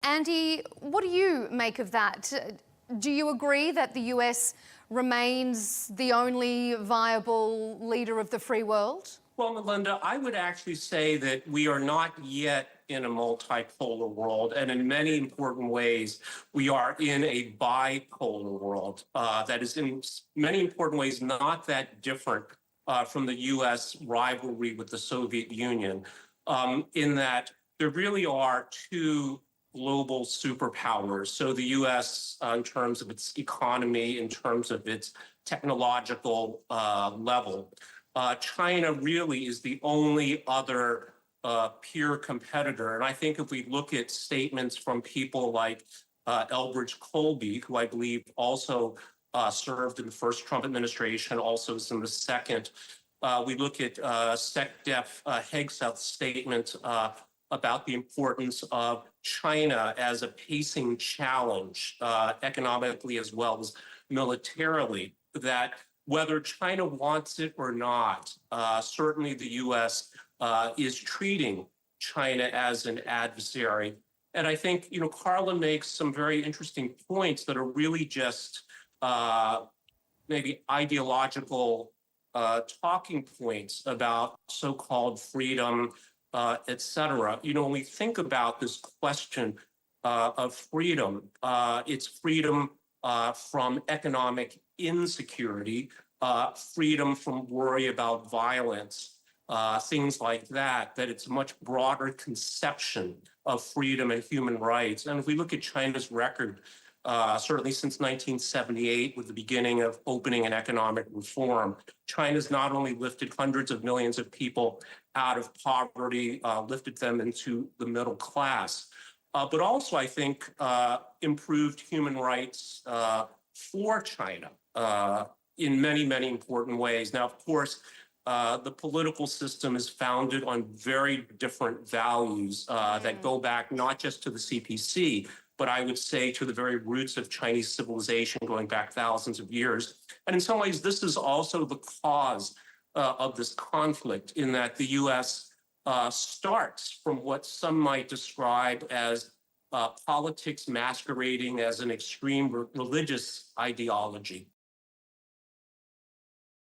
Andy, what do you make of that? Do you agree that the US remains the only viable leader of the free world? Well, Melinda, I would actually say that we are not yet in a multipolar world, and in many important ways, we are in a bipolar world that is in many important ways not that different from the U.S. rivalry with the Soviet Union, in that there really are two global superpowers. So the U.S., in terms of its economy, in terms of its technological level, China really is the only other peer competitor. And I think if we look at statements from people like Elbridge Colby, who I believe also served in the first Trump administration, also is in the second, we look at SecDef Hegseth's statement about the importance of China as a pacing challenge, economically as well as militarily, that whether China wants it or not, certainly the U.S. Is treating China as an adversary. And I think, Carla makes some very interesting points that are really just maybe ideological talking points about so-called freedom, et cetera. When we think about this question of freedom, it's freedom from economic insecurity, freedom from worry about violence, things like that, that it's a much broader conception of freedom and human rights. And if we look at China's record, certainly since 1978, with the beginning of opening and economic reform, China's not only lifted hundreds of millions of people out of poverty, lifted them into the middle class, but also, I think, improved human rights for China in many, many important ways. Now, of course, the political system is founded on very different values that go back not just to the CPC, but I would say to the very roots of Chinese civilization going back thousands of years. And in some ways, this is also the cause of this conflict, in that the U.S. Starts from what some might describe as politics masquerading as an extreme religious ideology.